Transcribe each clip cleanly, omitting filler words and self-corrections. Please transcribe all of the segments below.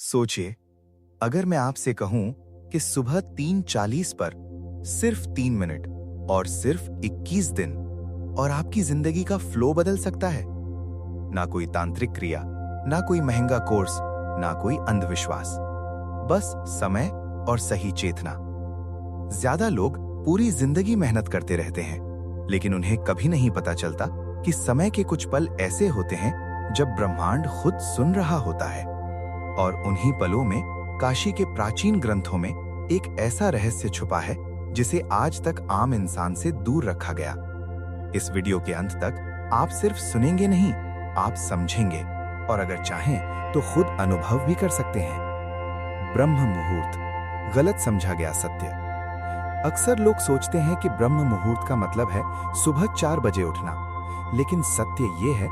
सोचिए, अगर मैं आपसे कहूं कि सुबह 3:40 पर सिर्फ 3 मिनट और सिर्फ 21 दिन और आपकी जिंदगी का फ्लो बदल सकता है। ना कोई तांत्रिक क्रिया, ना कोई महंगा कोर्स, ना कोई अंधविश्वास, बस समय और सही चेतना। ज्यादा लोग पूरी जिंदगी मेहनत करते रहते हैं, लेकिन उन्हें कभी नहीं पता चलता कि समय के कुछ पल ऐसे होते हैं जब ब्रह्मांड खुद सुन रहा होता है। और उन्हीं पलों में काशी के प्राचीन ग्रंथों में एक ऐसा रहस्य छुपा है जिसे आज तक आम इंसान से दूर रखा गया। इस वीडियो के अंत तक आप सिर्फ सुनेंगे नहीं, आप समझेंगे और अगर चाहें तो खुद अनुभव भी कर सकते हैं। ब्रह्म मुहूर्त, गलत समझा गया सत्य। अक्सर लोग सोचते हैं कि ब्रह्म मुहूर्त का मतलब है सुबह 4 बजे उठना, लेकिन सत्य ये है,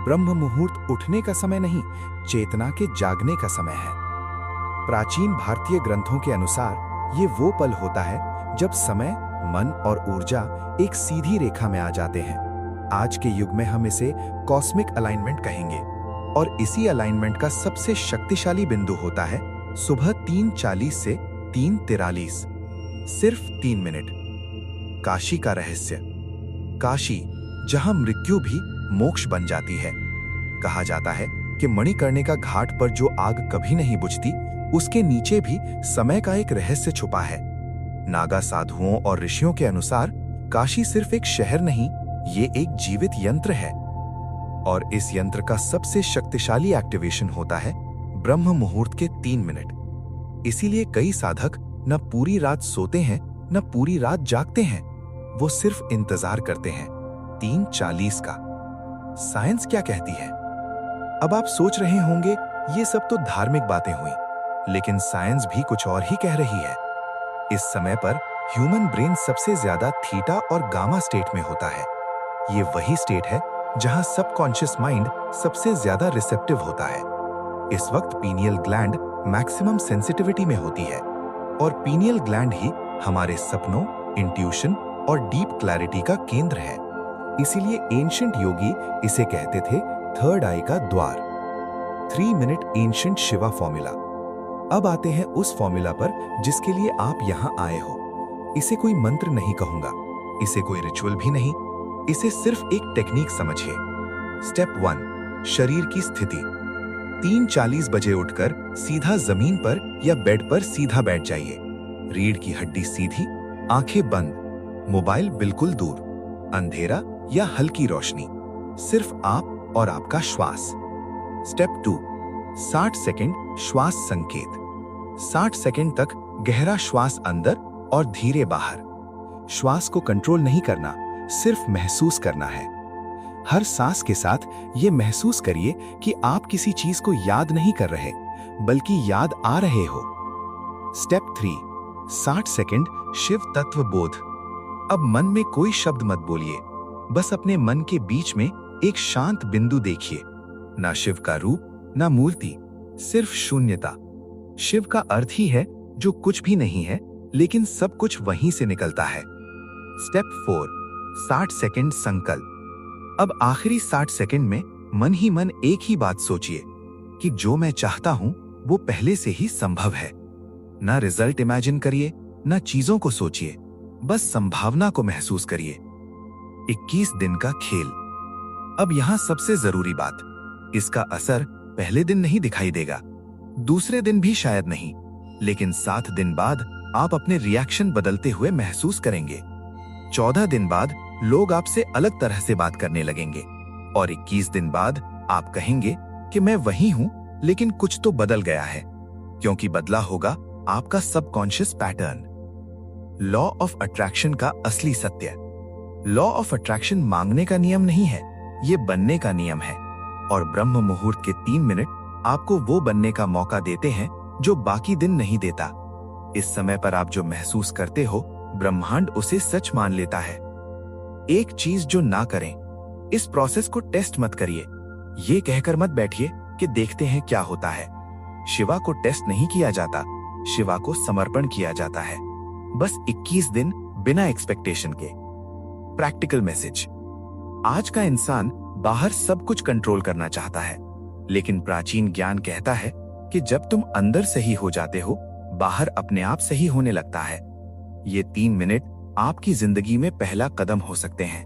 ब्रह्म मुहूर्त उठने का समय नहीं, चेतना के जागने का समय है। प्राचीन भारतीय ग्रंथों के अनुसार ये वो पल होता है जब समय, मन और ऊर्जा एक सीधी रेखा में आ जाते हैं। आज के युग में हम इसे कॉस्मिक अलाइनमेंट कहेंगे और इसी अलाइनमेंट का सबसे शक्तिशाली बिंदु होता है सुबह 3:40 से 3:43, सिर्फ 3 मिनट। काशी का रहस्य। काशी, जहां मृत्यु भी मोक्ष बन जाती है। कहा जाता है कि मणिकर्णिका घाट पर जो आग कभी नहीं बुझती, उसके नीचे भी समय का एक रहस्य छुपा है। नागा साधुओं और ऋषियों के अनुसार काशी सिर्फ एक शहर नहीं, ये एक जीवित यंत्र है। और इस यंत्र का सबसे शक्तिशाली एक्टिवेशन होता है ब्रह्म मुहूर्त के 3 मिनट। इसीलिए कई साधक न पूरी रात सोते हैं, न पूरी रात जागते हैं। वो सिर्फ इंतजार करते हैं 3:40 का। साइंस क्या कहती है? अब आप सोच रहे होंगे ये सब तो धार्मिक बातें हुई, लेकिन साइंस भी कुछ और ही कह रही है। इस समय पर ह्यूमन ब्रेन सबसे ज्यादा थीटा और गामा स्टेट में होता है। ये वही स्टेट है जहां सबकॉन्शियस माइंड सबसे ज्यादा रिसेप्टिव होता है। इस वक्त पीनियल ग्लैंड मैक्सिमम सेंसिटिविटी में होती है और पीनियल ग्लैंड ही हमारे सपनों, इंट्यूशन और डीप क्लैरिटी का केंद्र है। इसीलिए एंशिएंट योगी इसे कहते थे थर्ड आई का द्वार। 3 मिनट एंशिएंट शिवा फॉर्मूला। अब आते हैं उस फॉर्मूला पर जिसके लिए आप यहां आए हो। इसे कोई मंत्र नहीं कहूंगा, इसे कोई रिचुअल भी नहीं, इसे सिर्फ एक टेक्निक समझिए। स्टेप 1, शरीर की स्थिति। 3:40 बजे उठकर सीधा जमीन पर या बेड पर सीधा बैठ जाइए। रीढ़ की हड्डी सीधी, आंखें बंद, मोबाइल बिल्कुल दूर, अंधेरा या हल्की रोशनी, सिर्फ आप और आपका श्वास। स्टेप 2, 60 सेकंड श्वास संकेत। 60 सेकंड तक गहरा श्वास अंदर और धीरे बाहर। श्वास को कंट्रोल नहीं करना, सिर्फ महसूस करना है। हर सांस के साथ ये महसूस करिए कि आप किसी चीज को याद नहीं कर रहे, बल्कि याद आ रहे हो। स्टेप 3, 60 सेकंड शिव तत्व बोध। अब मन में कोई शब्द मत बोलिए, बस अपने मन के बीच में एक शांत बिंदु देखिए। ना शिव का रूप, ना मूर्ति, सिर्फ शून्यता। शिव का अर्थ ही है जो कुछ भी नहीं है, लेकिन सब कुछ वहीं से निकलता है। स्टेप 4, 60 सेकंड संकल्प। अब आखिरी 60 सेकंड में मन ही मन एक ही बात सोचिए कि जो मैं चाहता हूं वो पहले से ही संभव है। ना रिजल्ट इमेजिन करिए, ना चीजों को सोचिए, बस संभावना को महसूस करिए। 21 दिन का खेल। अब यहां सबसे जरूरी बात, इसका असर पहले दिन नहीं दिखाई देगा, दूसरे दिन भी शायद नहीं, लेकिन 7 दिन बाद आप अपने रिएक्शन बदलते हुए महसूस करेंगे। 14 दिन बाद लोग आपसे अलग तरह से बात करने लगेंगे और 21 दिन बाद आप कहेंगे कि मैं वही हूं, लेकिन कुछ तो बदल गया है, क्योंकि बदला होगा आपका subconscious pattern. Law of attraction का असली सत्य। लॉ ऑफ अट्रैक्शन मांगने का नियम नहीं है, ये बनने का नियम है। और ब्रह्म मुहूर्त के 3 मिनट आपको वो बनने का मौका देते हैं जो बाकी दिन नहीं देता। इस समय पर आप जो महसूस करते हो, ब्रह्मांड उसे सच मान लेता है। एक चीज जो ना करें, इस प्रोसेस को टेस्ट मत करिए। ये कहकर मत बैठिए कि देखते हैं क्या होता है। शिवा को टेस्ट नहीं किया जाता, शिवा को समर्पण किया जाता है। बस 21 दिन बिना एक्सपेक्टेशन के। Practical message. आज का इंसान बाहर सब कुछ कंट्रोल करना चाहता है, लेकिन प्राचीन ज्ञान कहता है कि जब तुम अंदर सही हो जाते हो, बाहर अपने आप सही होने लगता है। ये 3 मिनट आपकी जिंदगी में पहला कदम हो सकते हैं।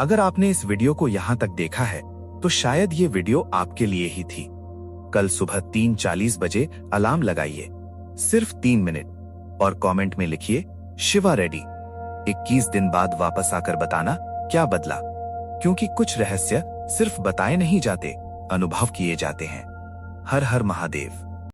अगर आपने इस वीडियो को यहां तक देखा है तो शायद ये वीडियो आपके लिए ही थी। कल सुबह 3:40 बजे अलार्म लगाइए, सिर्फ 3 मिनट, और कमेंट में लिखिए शिवा रेडी। 21 दिन बाद वापस आकर बताना क्या बदला, क्योंकि कुछ रहस्य सिर्फ बताए नहीं जाते, अनुभव किए जाते हैं। हर हर महादेव।